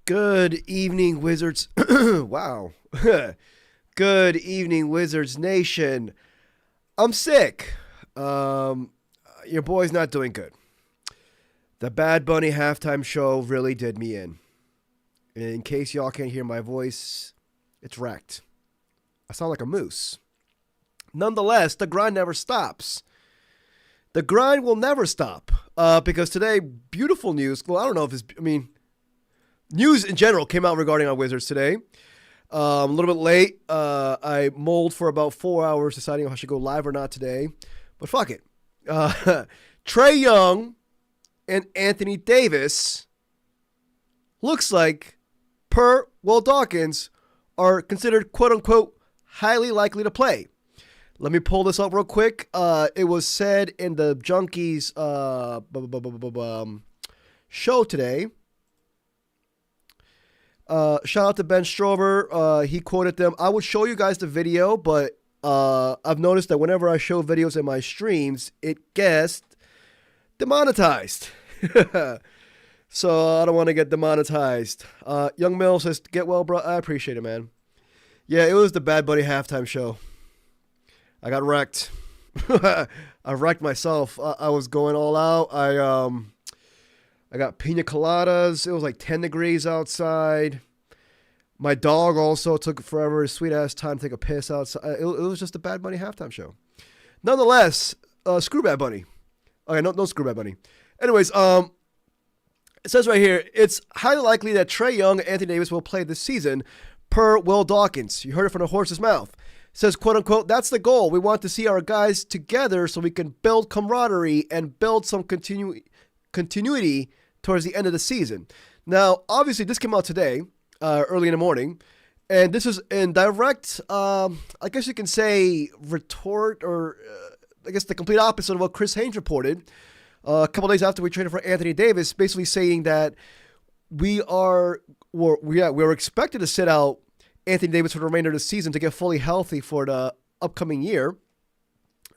Good evening, Wizards. Wow. Good evening, Wizards Nation. I'm sick. Your boy's not doing good. The Bad Bunny halftime show really did me in. In case y'all can't hear my voice, it's wrecked. I sound like a moose. Nonetheless, the grind never stops. The grind will never stop. Because today, beautiful news. Well, I don't know if it's, news in general came out regarding our Wizards today. A little bit late. I mulled for about 4 hours deciding if I should go live or not today. But fuck it. Trae Young and Anthony Davis looks like, per Will Dawkins, are considered quote-unquote highly likely to play. Let me pull this up real quick. It was said in the Junkies show today. Shout out to Ben Strover. He quoted them. I would show you guys the video, but I've noticed that whenever I show videos in my streams, it gets demonetized. So I don't want to get demonetized. Young Mill says, get well, bro. I appreciate it, man. Yeah, it was the Bad Bunny halftime show. I got wrecked. I wrecked myself. I was going all out. I got pina coladas. It was like 10 degrees outside. My dog also took forever his sweet ass time to take a piss outside. It was just a Bad Bunny halftime show. Nonetheless, screw Bad Bunny. Okay, no screw Bad Bunny. Anyways, it says right here, it's highly likely that Trae Young and Anthony Davis will play this season, per Will Dawkins. You heard it from the horse's mouth. It says, quote unquote, that's the goal. We want to see our guys together so we can build camaraderie and build some continuity towards the end of the season. Now, obviously, this came out today, early in the morning, and this is in direct, I guess you can say, retort, or I guess the complete opposite of what Chris Haynes reported a couple days after we traded for Anthony Davis, basically saying that we're expected to sit out Anthony Davis for the remainder of the season to get fully healthy for the upcoming year.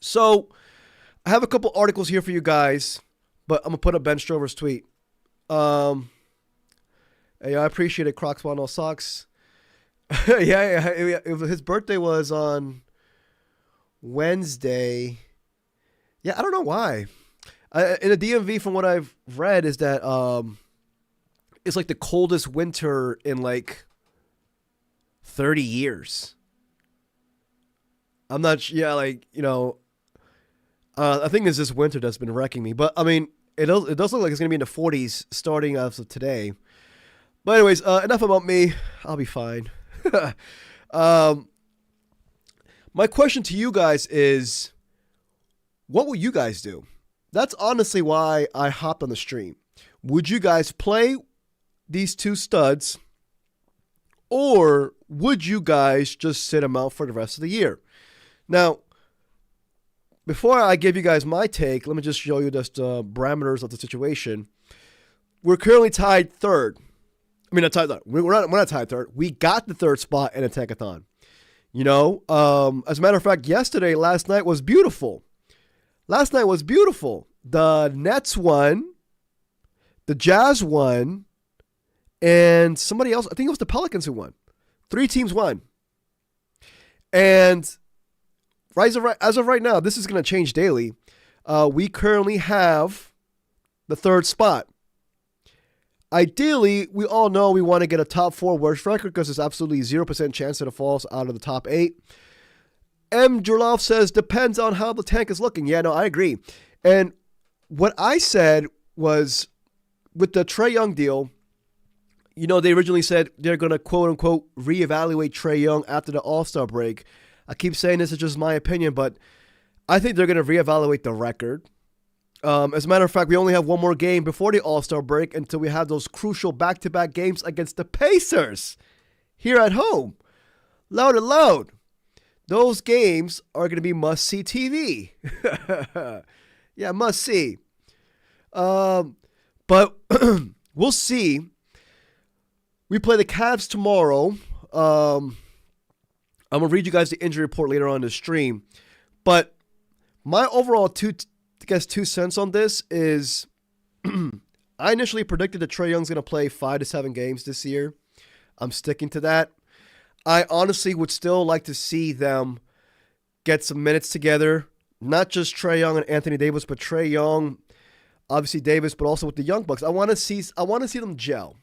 So I have a couple articles here for you guys, but I'm going to put up Ben Strover's tweet. Hey, I appreciate it, Crocs on all socks. His birthday was on Wednesday. Yeah, I don't know why. In the DMV, from what I've read, is that it's like the coldest winter in like 30 years. I'm not, I think it's this winter that's been wrecking me. But, it does look like it's going to be in the 40s starting as of today. But anyways, enough about me. I'll be fine. My question to you guys is, what will you guys do? That's honestly why I hopped on the stream. Would you guys play these two studs, or would you guys just sit them out for the rest of the year? Now, before I give you guys my take, let me just show you just the parameters of the situation. We're currently tied third. Not tied third. We're not tied third. We got the third spot in a tankathon. As a matter of fact, last night was beautiful. The Nets won, the Jazz won, and somebody else, I think it was the Pelicans who won. 3 teams won. And as of right now, this is going to change daily. We currently have the third spot. Ideally, we all know we want to get a top 4 worst record because there's absolutely 0% chance that it falls out of the top 8. M. Jurlov says, depends on how the tank is looking. Yeah, no, I agree. And what I said was, with the Trae Young deal, they originally said they're going to quote-unquote reevaluate Trae Young after the All-Star break. I keep saying this is just my opinion, but I think they're going to reevaluate the record. As a matter of fact, we only have one more game before the All-Star break until we have those crucial back-to-back games against the Pacers here at home. Loud and loud. Those games are going to be must-see TV. Yeah, must-see. But we'll see. We play the Cavs tomorrow. I'm going to read you guys the injury report later on in the stream. But my overall 2 cents on this is I initially predicted that Trae Young's going to play 5 to 7 games this year. I'm sticking to that. I honestly would still like to see them get some minutes together. Not just Trae Young and Anthony Davis, but Trae Young, obviously Davis, but also with the Young Bucks. I want to see them gel.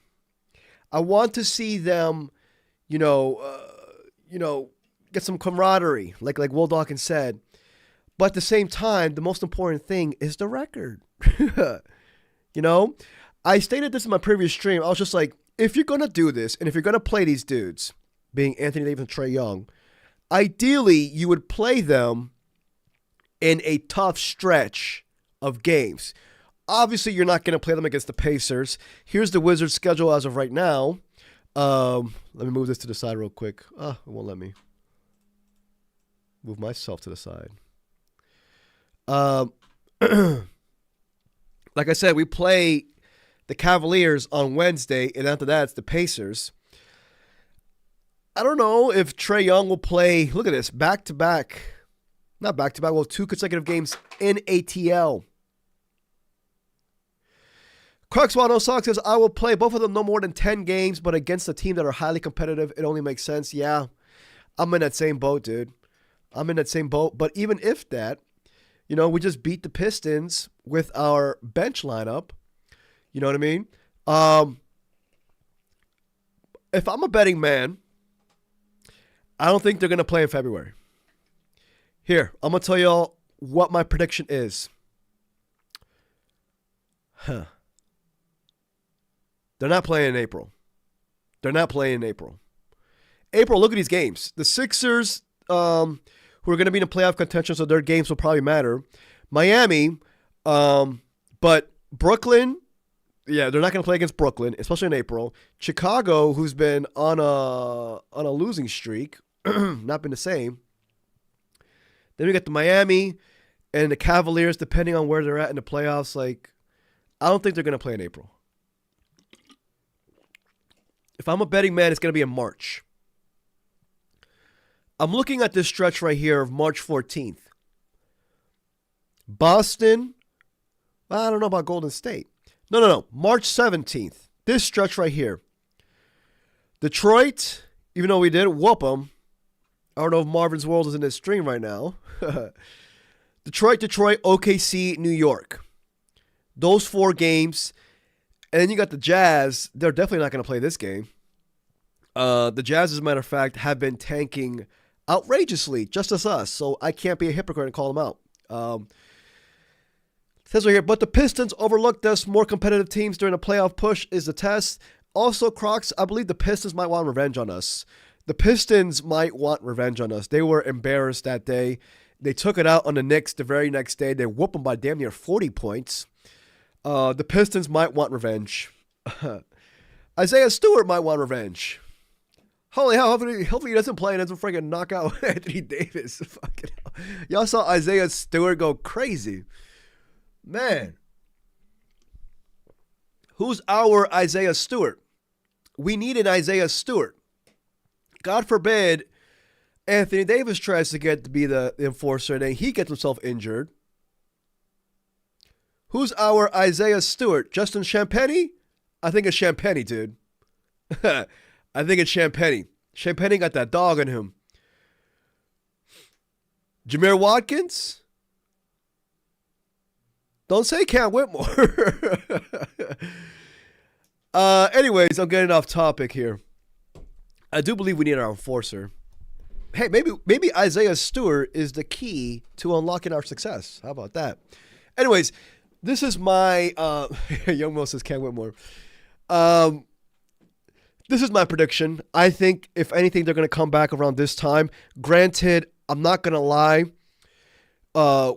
I want to see them, get some camaraderie, like Will Dawkins said. But at the same time, the most important thing is the record. I stated this in my previous stream. I was just like, if you're going to do this, and if you're going to play these dudes, being Anthony Davis and Trae Young, ideally you would play them in a tough stretch of games. Obviously, you're not going to play them against the Pacers. Here's the Wizards' schedule as of right now. Let me move this to the side real quick. It won't let me move myself to the side. Like I said, we play the Cavaliers on Wednesday, and after that, it's the Pacers. I don't know if Trae Young will play, look at this, back-to-back. Not back-to-back, well, 2 consecutive games in ATL. Crux106 says, I will play both of them no more than 10 games, but against a team that are highly competitive, it only makes sense. Yeah, I'm in that same boat, dude. I'm in that same boat. But even if that, we just beat the Pistons with our bench lineup. You know what I mean? If I'm a betting man, I don't think they're going to play in February. Here, I'm going to tell y'all what my prediction is. They're not playing in April. April, look at these games. The Sixers, who are going to be in playoff contention, so their games will probably matter. Miami, but Brooklyn, yeah, they're not going to play against Brooklyn, especially in April. Chicago, who's been on a losing streak, not been the same. Then we got the Miami and the Cavaliers, depending on where they're at in the playoffs. Like, I don't think they're going to play in April. If I'm a betting man, it's going to be in March. I'm looking at this stretch right here of March 14th. Boston, I don't know about Golden State. No. March 17th. This stretch right here. Detroit, even though we did whoop them, I don't know if Marvin's World is in this stream right now. Detroit, OKC, New York. Those 4 games. And then you got the Jazz. They're definitely not going to play this game. The Jazz, as a matter of fact, have been tanking outrageously, just as us. So I can't be a hypocrite and call them out. It says right here, but the Pistons overlooked us. More competitive teams during a playoff push is the test. Also, Crocs, I believe the Pistons might want revenge on us. The Pistons might want revenge on us. They were embarrassed that day. They took it out on the Knicks the very next day. They whooped them by damn near 40 points. The Pistons might want revenge. Isaiah Stewart might want revenge. Holy hell, hopefully he doesn't play and doesn't freaking knock out Anthony Davis. Fucking hell. Y'all saw Isaiah Stewart go crazy. Man. Who's our Isaiah Stewart? We need an Isaiah Stewart. God forbid Anthony Davis tries to get to be the enforcer and then he gets himself injured. Who's our Isaiah Stewart? Justin Champagnie? I think it's Champagnie, dude. I think it's Champagnie. Champagnie got that dog in him. Jameer Watkins? Don't say Cam Whitmore. Anyways, I'm getting off topic here. I do believe we need our enforcer. Hey, maybe Isaiah Stewart is the key to unlocking our success. How about that? Anyways, this is my Young Mo says Cam Whitmore. This is my prediction. I think if anything, they're going to come back around this time. Granted, I'm not going to lie.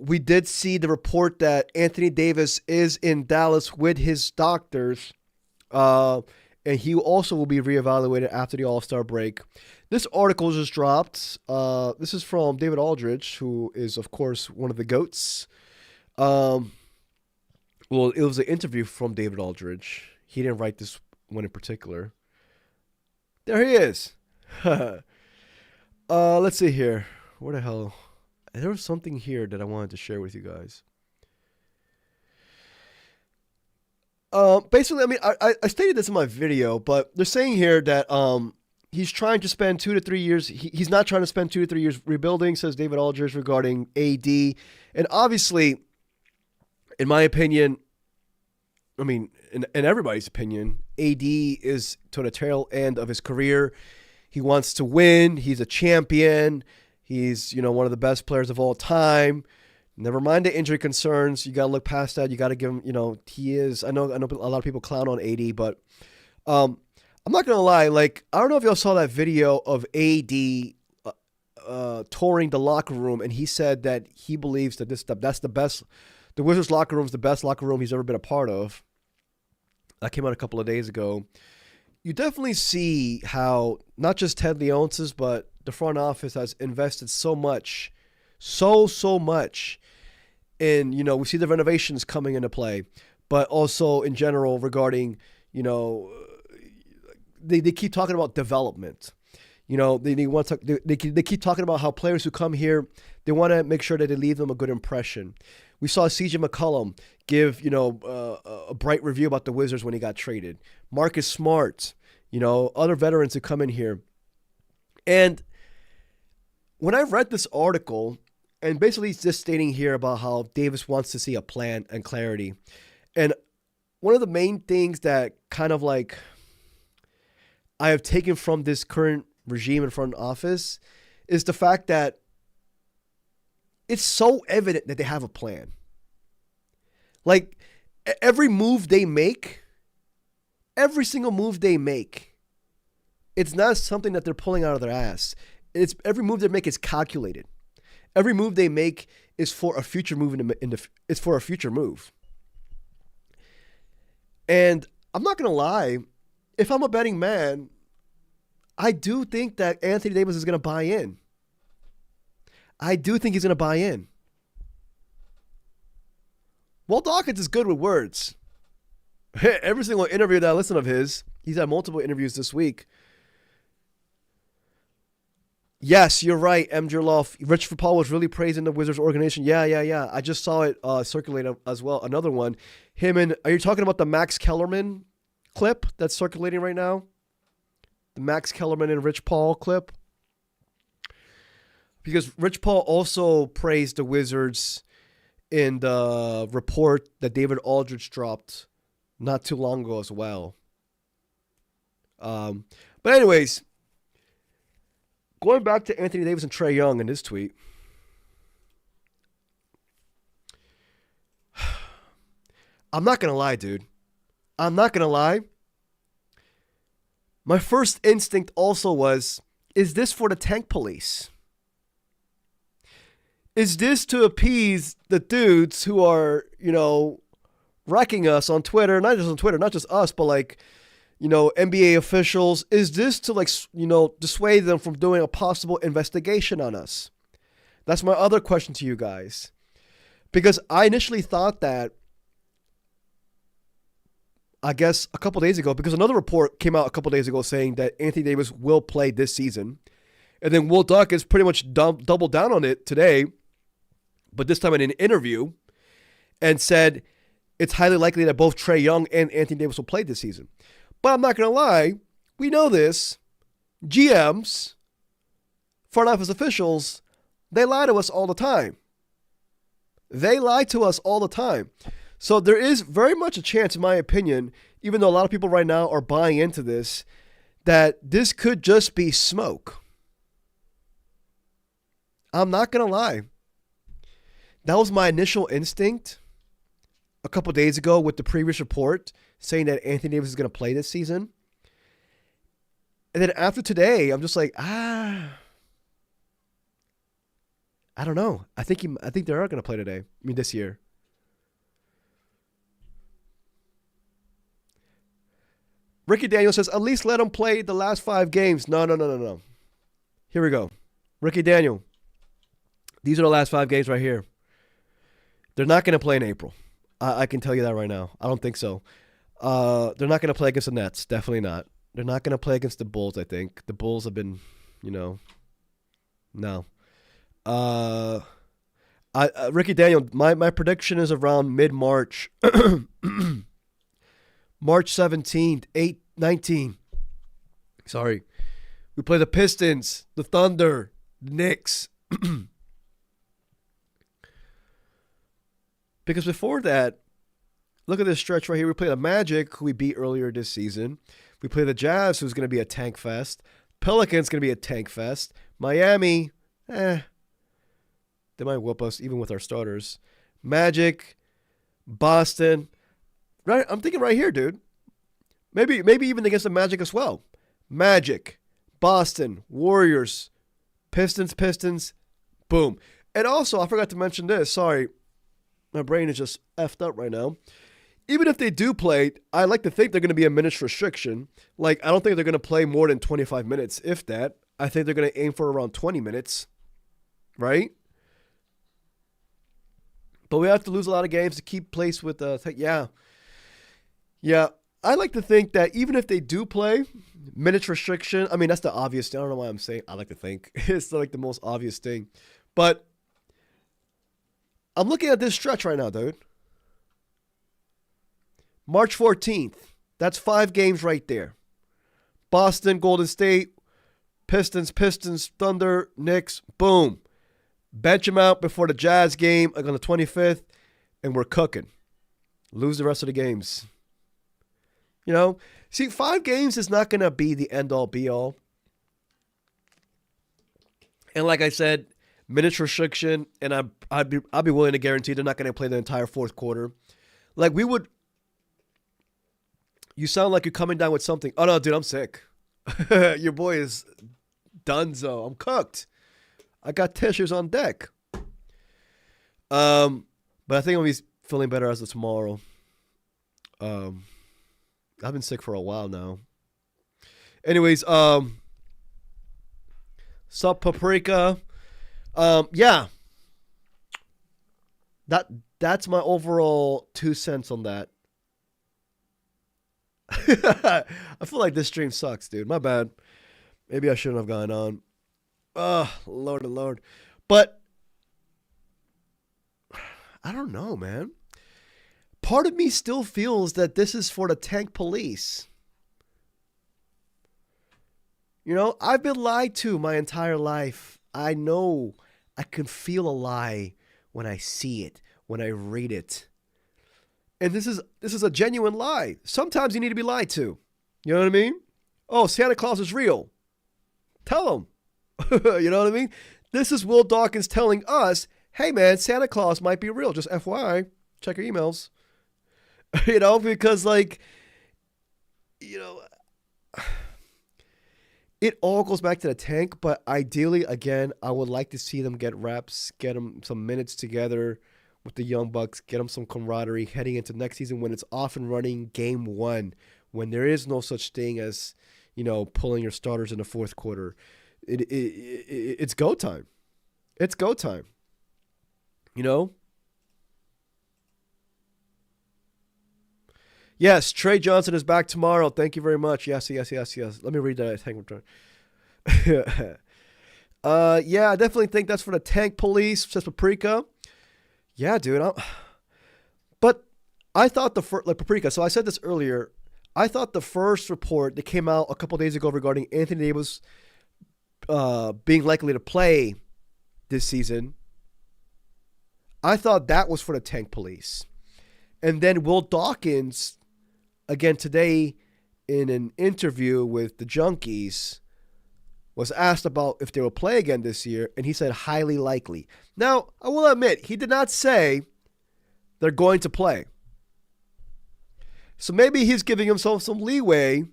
We did see the report that Anthony Davis is in Dallas with his doctors. And he also will be reevaluated after the All-Star break. This article just dropped. This is from David Aldridge, who is, of course, one of the GOATs. Well, it was an interview from David Aldridge. He didn't write this one in particular. There he is. Let's see here. Where the hell? There was something here that I wanted to share with you guys. Basically, I mean, I stated this in my video, but they're saying here that he's trying to spend 2 to 3 years. He's not trying to spend 2 to 3 years rebuilding, says David Aldridge regarding AD. And obviously, in my opinion, I mean, in everybody's opinion, AD is to the tail end of his career. He wants to win. He's a champion. He's, one of the best players of all time. Never mind the injury concerns. You got to look past that. You got to give him, he is. I know a lot of people clown on AD, but I'm not going to lie. Like, I don't know if y'all saw that video of AD touring the locker room, and he said that he believes that that's the best. The Wizards locker room is the best locker room he's ever been a part of. That came out a couple of days ago. You definitely see how not just Ted Leonsis, but the front office has invested so much, so much in, we see the renovations coming into play, but also in general regarding, they keep talking about development. They keep talking about how players who come here, they want to make sure that they leave them a good impression. We saw CJ McCollum give, a bright review about the Wizards when he got traded. Marcus Smart, other veterans who come in here. And when I read this article, and basically it's just stating here about how Davis wants to see a plan and clarity. And one of the main things that kind of like I have taken from this current regime in front office is the fact that it's so evident that they have a plan. Like every move they make, every single move they make, it's not something that they're pulling out of their ass. It's every move they make is calculated. Every move they make is for a future move it's for a future move. And I'm not gonna lie, if I'm a betting man, I do think that Anthony Davis is gonna buy in. I do think he's gonna buy in. Well, Dawkins is good with words. Every single interview that I listen of his, he's had multiple interviews this week. Yes, you're right, M. Jerloff. Rich Paul was really praising the Wizards organization. Yeah. I just saw it circulate as well. Another one. Are you talking about the Max Kellerman clip that's circulating right now? The Max Kellerman and Rich Paul clip? Because Rich Paul also praised the Wizards in the report that David Aldridge dropped not too long ago as well. But anyways, going back to Anthony Davis and Trae Young in his tweet. I'm not going to lie, dude. I'm not going to lie. My first instinct also was, is this for the tank police? Is this to appease the dudes who are, wrecking us on Twitter? Not just on Twitter, not just us, but like, NBA officials. Is this to dissuade them from doing a possible investigation on us? That's my other question to you guys. Because I initially thought that, I guess a couple days ago, because another report came out a couple days ago saying that Anthony Davis will play this season. And then Will Dawkins pretty much doubled down on it today, but this time in an interview, and said it's highly likely that both Trae Young and Anthony Davis will play this season. But I'm not going to lie, we know this. GMs, front office officials, they lie to us all the time. They lie to us all the time. So there is very much a chance, in my opinion, even though a lot of people right now are buying into this, that this could just be smoke. I'm not going to lie. That was my initial instinct a couple days ago with the previous report saying that Anthony Davis is going to play this season. And then after today, I'm just like, I don't know. I think they are going to play today. This year. Ricky Daniel says, at least let him play the last 5 games. No. Here we go. Ricky Daniel. These are the last 5 games right here. They're not going to play in April. I can tell you that right now. I don't think so. They're not going to play against the Nets. Definitely not. They're not going to play against the Bulls, I think. The Bulls have been, no. Ricky Daniel, my prediction is around mid-March. March 17th, 19. Sorry. We play the Pistons, the Thunder, the Knicks. Because before that, look at this stretch right here. We play the Magic, who we beat earlier this season. We play the Jazz, who's going to be a tank fest. Pelicans going to be a tank fest. Miami, they might whoop us even with our starters. Magic, Boston. Right, I'm thinking right here, dude. Maybe even against the Magic as well. Magic, Boston, Warriors, Pistons, boom. And also, I forgot to mention this. Sorry, my brain is just effed up right now. Even if they do play, I like to think they're going to be a minutes restriction. Like, I don't think they're going to play more than 25 minutes, if that. I think they're going to aim for around 20 minutes, right? But we have to lose a lot of games to keep pace with Yeah, I like to think that even if they do play, minutes restriction, I mean, that's the obvious thing. I don't know why I'm saying I like to think. It's like the most obvious thing. But I'm looking at this stretch right now, dude. March 14th. That's 5 games right there. Boston, Golden State, Pistons, Thunder, Knicks, boom. Bench them out before the Jazz game on the 25th, and we're cooking. Lose the rest of the games. You know? See, 5 games is not going to be the end-all, be-all. And like I said, minutes restriction, and I'd be willing to guarantee they're not going to play the entire fourth quarter. Like, we would... You sound like you're coming down with something. Oh, no, dude, I'm sick. Your boy is donezo. I'm cooked. I got tissues on deck. But I think I'll be feeling better as of tomorrow. I've been sick for a while now. Anyways, Sup Paprika. Yeah. That's my overall 2 cents on that. I feel like this stream sucks, dude. My bad. Maybe I shouldn't have gone on. Oh, Lord. But I don't know, man. Part of me still feels that this is for the tank police. You know, I've been lied to my entire life. I know I can feel a lie when I see it, when I read it. And this is a genuine lie. Sometimes you need to be lied to. You know what I mean? Oh, Santa Claus is real. Tell him. You know what I mean? This is Will Dawkins telling us, hey, man, Santa Claus might be real. Just FYI, check your emails. You know, because, like, you know, it all goes back to the tank. But ideally, again, I would like to see them get reps, get them some minutes together with the Young Bucks, get them some camaraderie heading into next season when it's off and running game 1, when there is no such thing as, you know, pulling your starters in the fourth quarter. It's go time. It's go time. You know? Yes, Trae Johnson is back tomorrow. Thank you very much. Yes. Let me read that. Yeah, I definitely think that's for the tank police, says Paprika. Yeah, dude. But I thought Paprika, so I said this earlier. I thought the first report that came out a couple days ago regarding Anthony Davis being likely to play this season, I thought that was for the tank police. And then Will Dawkins, again today in an interview with the Junkies, was asked about if they will play again this year, and he said highly likely. Now, I will admit, he did not say they're going to play. So maybe he's giving himself some leeway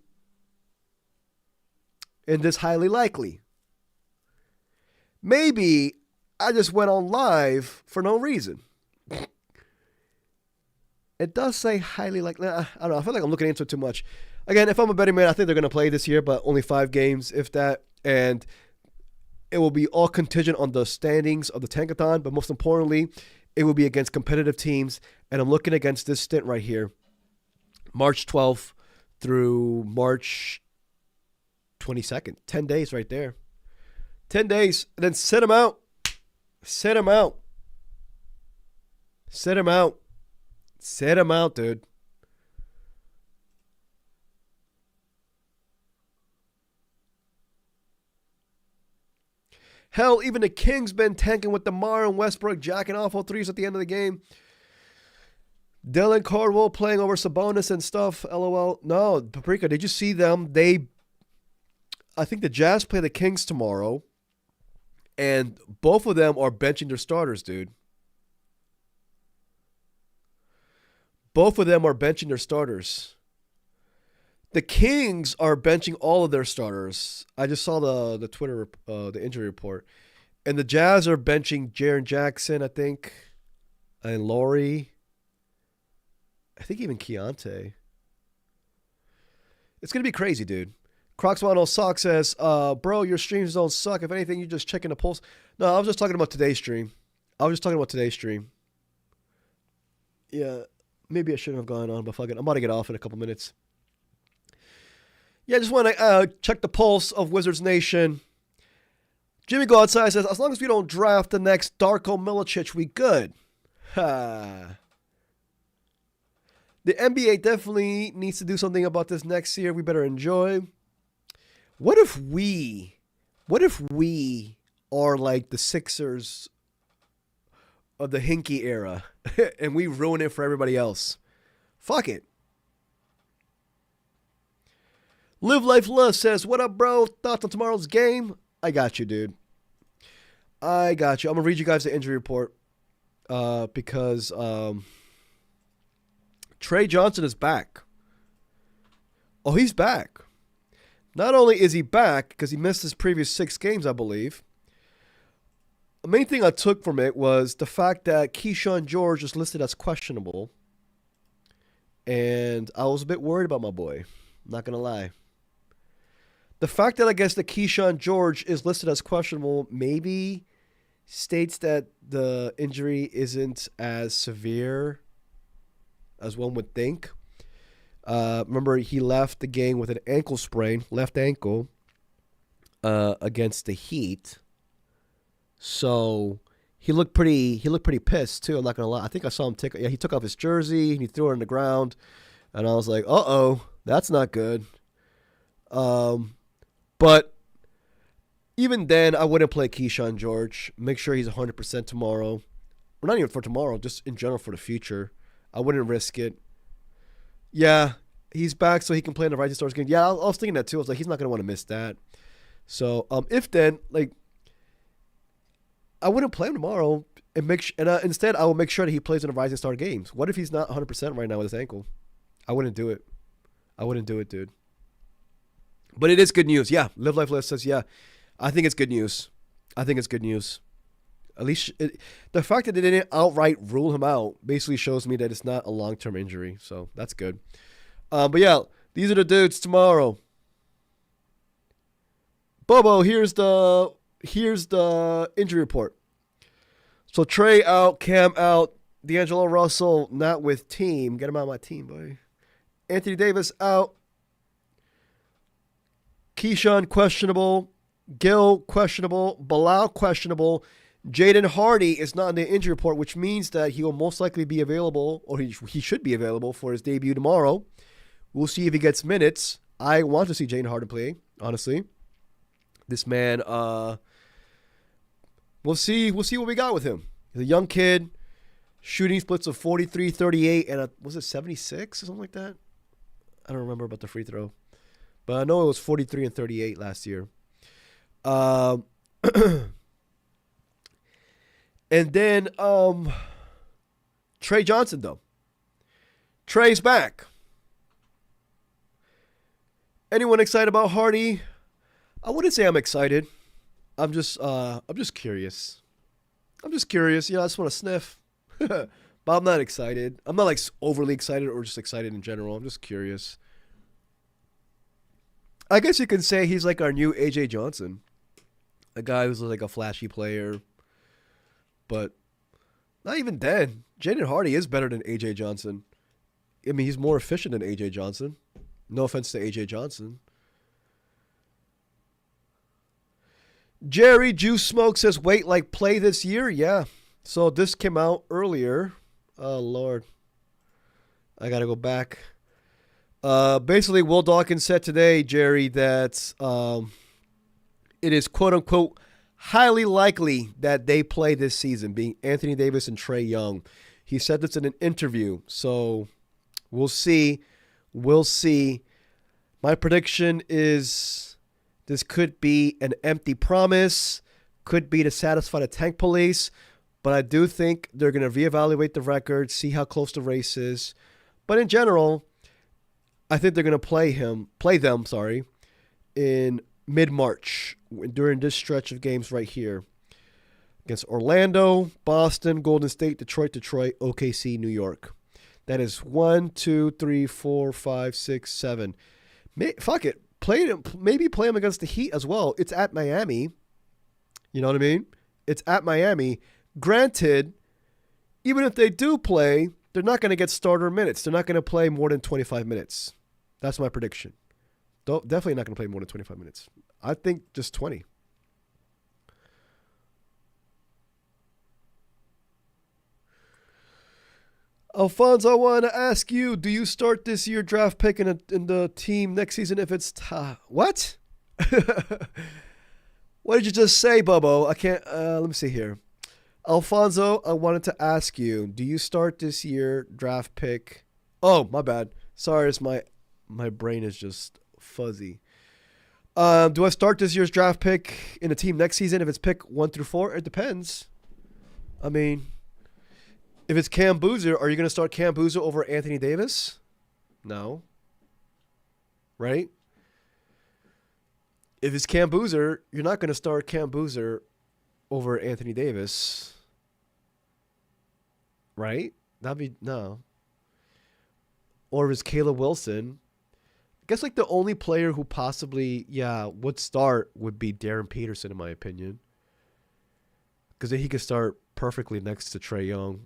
in this highly likely. Maybe I just went on live for no reason. It does say highly likely. I don't know. I feel like I'm looking into it too much. Again, if I'm a betting man, I think they're going to play this year, but only 5 games, if that. And it will be all contingent on the standings of the Tankathon. But most importantly, it will be against competitive teams. And I'm looking against this stint right here. March 12th through March 22nd. 10 days right there. 10 days. And then sit them out. Sit them out. Sit them out. Sit them out, dude. Hell, even the Kings been tanking with DeMar and Westbrook jacking off all threes at the end of the game. Dylan Cardwell playing over Sabonis and stuff. LOL. No, Paprika, did you see them? I think the Jazz play the Kings tomorrow, and both of them are benching their starters, dude. Both of them are benching their starters. The Kings are benching all of their starters. I just saw the Twitter, the injury report. And the Jazz are benching Jaren Jackson, I think, and Laurie. I think even Keontae. It's going to be crazy, dude. Crocs1 Sock says, bro, your streams don't suck. If anything, you're just checking the pulse. No, I was just talking about today's stream. Yeah, maybe I shouldn't have gone on, but fuck it. I'm about to get off in a couple minutes. Yeah, I just want to check the pulse of Wizards Nation. Jimmy Go Outside says, as long as we don't draft the next Darko Milicic, we good. Ha. The NBA definitely needs to do something about this next year. We better enjoy. What if we are like the Sixers of the Hinkie era and we ruin it for everybody else? Fuck it. Live Life Love says, what up, bro? Thoughts on tomorrow's game? I got you, dude. I got you. I'm going to read you guys the injury report because Trae Johnson is back. Oh, he's back. Not only is he back, because he missed his previous 6 games, I believe. The main thing I took from it was the fact that Keyshawn George is listed as questionable. And I was a bit worried about my boy. Not going to lie. The fact that I guess that Keyshawn George is listed as questionable maybe states that the injury isn't as severe as one would think. Remember, he left the game with an ankle sprain, left ankle, against the Heat. So he looked pretty pissed too. I'm not gonna lie. I think I saw him he took off his jersey and he threw it on the ground, and I was like, that's not good. But even then, I wouldn't play Keyshawn George. Make sure he's 100% tomorrow. Or not even for tomorrow, just in general for the future. I wouldn't risk it. Yeah, he's back so he can play in the Rising Stars game. Yeah, I was thinking that too. I was like, he's not going to want to miss that. So, I wouldn't play him tomorrow and instead I will make sure that he plays in the Rising Star games. What if he's not 100% right now with his ankle? I wouldn't do it. Dude. But it is good news. Yeah, Live Life Live says, yeah, I think it's good news. At least the fact that they didn't outright rule him out basically shows me that it's not a long-term injury. So that's good. But yeah, these are the dudes tomorrow. Bobo, here's the injury report. So Trae out, Cam out, D'Angelo Russell not with team. Get him out of my team, boy. Anthony Davis out. Keyshawn questionable. Gil questionable. Bilal questionable. Jaden Hardy is not in the injury report, which means that he will most likely be available, or he should be available for his debut tomorrow. We'll see if he gets minutes. I want to see Jaden Hardy play, honestly. This man, we'll see what we got with him. He's a young kid, shooting splits of 43, 38, and was it 76 or something like that? I don't remember about the free throw. But I know it was 43 and 38 last year. And then Trae Johnson, though. Trae's back. Anyone excited about Hardy? I wouldn't say I'm excited. I'm just curious. I just want to sniff. But I'm not excited. I'm not like overly excited or just excited in general. I'm just curious. I guess you can say he's like our new AJ Johnson. A guy who's like a flashy player. But not even then. Jaden Hardy is better than AJ Johnson. I mean, he's more efficient than AJ Johnson. No offense to AJ Johnson. Jerry Juice Smoke says, wait, like play this year? Yeah. So this came out earlier. Oh, Lord. I got to go back. Basically, Will Dawkins said today, Jerry, that it is quote-unquote highly likely that they play this season, being Anthony Davis and Trae Young. He said this in an interview, so we'll see. We'll see. My prediction is this could be an empty promise, could be to satisfy the tank police, but I do think they're going to reevaluate the record, see how close the race is. But in general, I think they're going to play them, in mid-March during this stretch of games right here against Orlando, Boston, Golden State, Detroit, OKC, New York. That is 1, 2, 3, 4, 5, 6, 7. Fuck it. Maybe play them against the Heat as well. It's at Miami. You know what I mean? It's at Miami. Granted, even if they do play, they're not going to get starter minutes. They're not going to play more than 25 minutes. That's my prediction. Definitely not going to play more than 25 minutes. I think just 20. Alfonso, I want to ask you, do you start this year draft pick in the team next season if it's... What? What did you just say, Bubbo? I can't... let me see here. Alfonso, I wanted to ask you, do you start this year draft pick... Oh, my bad. Sorry, it's my brain is just fuzzy. Do I start this year's draft pick in a team next season if it's pick 1 through 4? It depends. I mean... If it's Cam Boozer, are you going to start Cam Boozer over Anthony Davis? No. Right? If it's Cam Boozer, you're not going to start Cam Boozer over Anthony Davis. Right? That'd be, no. Or if it's Caleb Wilson. I guess like the only player who possibly, would start would be Darren Peterson, in my opinion. Because then he could start perfectly next to Trae Young.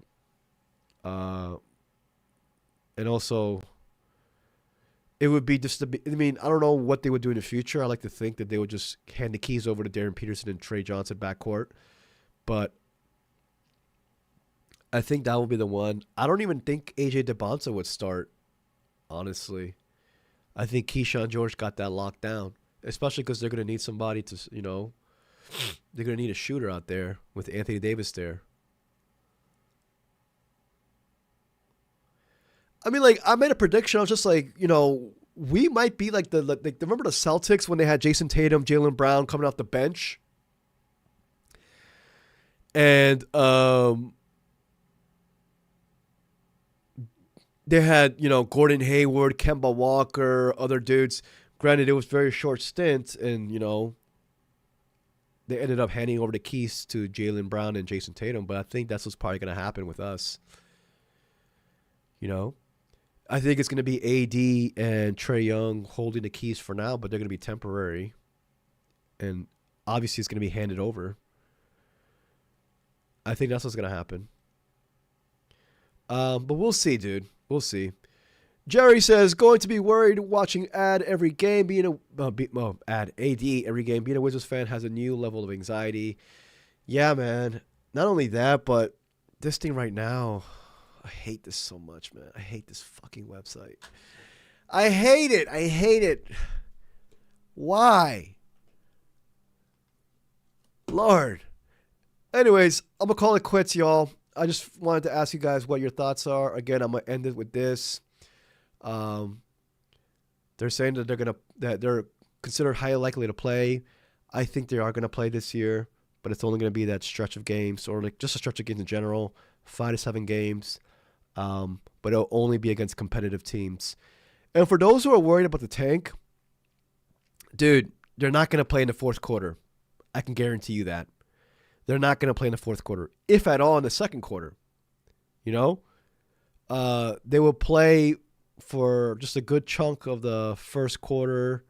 And also, it would be just I don't know what they would do in the future. I like to think that they would just hand the keys over to Darren Peterson and Trae Johnson backcourt. But I think that will be the one. I don't even think AJ DeBonsa would start, honestly. I think Keyshawn George got that locked down, especially because they're going to need somebody to, they're going to need a shooter out there with Anthony Davis there. I mean, like, I made a prediction. I was just like, we might be like remember the Celtics when they had Jason Tatum, Jaylen Brown coming off the bench? And they had, Gordon Hayward, Kemba Walker, other dudes. Granted, it was a very short stint, and, they ended up handing over the keys to Jaylen Brown and Jason Tatum, but I think that's what's probably going to happen with us. I think it's going to be AD and Trae Young holding the keys for now, but they're going to be temporary. And obviously it's going to be handed over. I think that's what's going to happen. But we'll see, dude. We'll see. Jerry says, going to be worried watching AD every game. AD every game. Being a Wizards fan has a new level of anxiety. Yeah, man. Not only that, but this thing right now... I hate this so much, man. I hate this fucking website. I hate it. Why? Lord. Anyways, I'm going to call it quits, y'all. I just wanted to ask you guys what your thoughts are. Again, I'm going to end it with this. They're saying that they're considered highly likely to play. I think they are going to play this year, but it's only going to be that stretch of games, or like just a stretch of games in general, 5 to 7 games. But it'll only be against competitive teams. And for those who are worried about the tank, dude, they're not going to play in the fourth quarter. I can guarantee you that. They're not going to play in the fourth quarter, if at all in the second quarter. They will play for just a good chunk of the first quarter,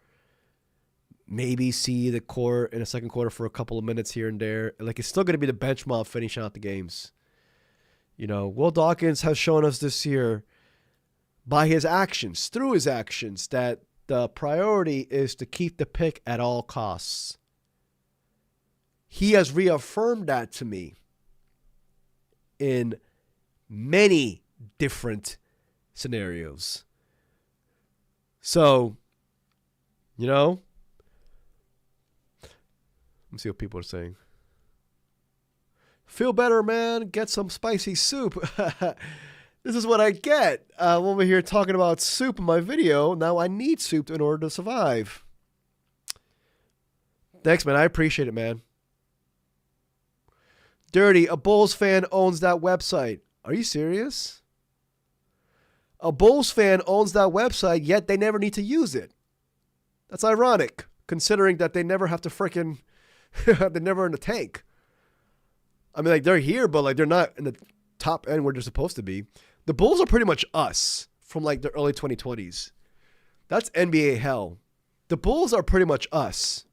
maybe see the court in the second quarter for a couple of minutes here and there. Like, it's still going to be the bench mob finishing out the games. Will Dawkins has shown us this year by his actions, through his actions, that the priority is to keep the pick at all costs. He has reaffirmed that to me in many different scenarios. So, let me see what people are saying. Feel better, man. Get some spicy soup. This is what I get. I'm over here talking about soup in my video. Now I need soup in order to survive. Thanks, man. I appreciate it, man. Dirty, a Bulls fan owns that website. Are you serious? A Bulls fan owns that website, yet they never need to use it. That's ironic, considering that they never have to frickin' they're never in the tank. I mean, like, they're here, but like they're not in the top end where they're supposed to be. The Bulls are pretty much us from like the early 2020s. That's NBA hell. The Bulls are pretty much us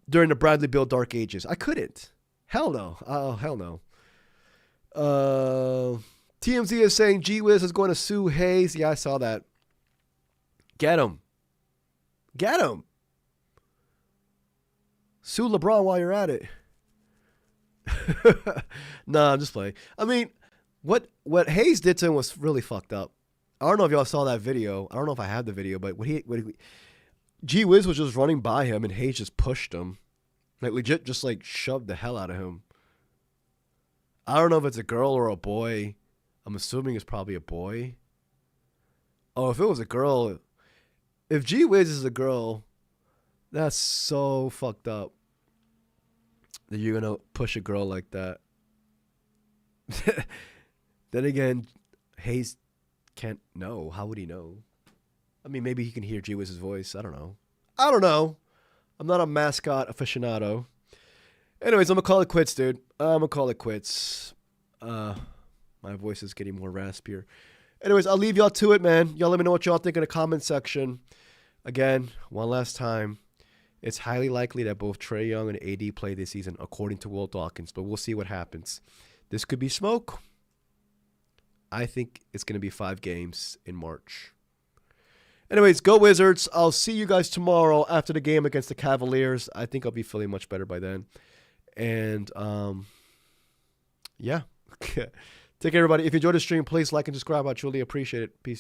during the Bradley Beal dark ages. I couldn't. Hell no. Oh, hell no. TMZ is saying G Wiz is going to sue Hayes. Yeah, I saw that. Get him. Get him. Sue LeBron while you're at it. Nah, I'm just playing. I mean, what Hayes did to him was really fucked up. I don't know if y'all saw that video. I don't know if I have the video, but G Wiz was just running by him and Hayes just pushed him. Like legit just like shoved the hell out of him. I don't know if it's a girl or a boy. I'm assuming it's probably a boy. Oh, if it was a girl, if G Wiz is a girl, that's so fucked up that you're gonna push a girl like that. Then again, Hayes can't know. How would he know? I mean, maybe he can hear G Wiz's voice. I don't know. I'm not a mascot aficionado. Anyways, I'm gonna call it quits, dude. I'm gonna call it quits. My voice is getting more raspier. Anyways, I'll leave y'all to it, man. Y'all let me know what y'all think in the comment section. Again, one last time. It's highly likely that both Trae Young and AD play this season, according to Will Dawkins, but we'll see what happens. This could be smoke. I think it's going to be 5 games in March. Anyways, go Wizards. I'll see you guys tomorrow after the game against the Cavaliers. I think I'll be feeling much better by then. And, yeah. Take care, everybody. If you enjoyed the stream, please like and subscribe. I truly appreciate it. Peace.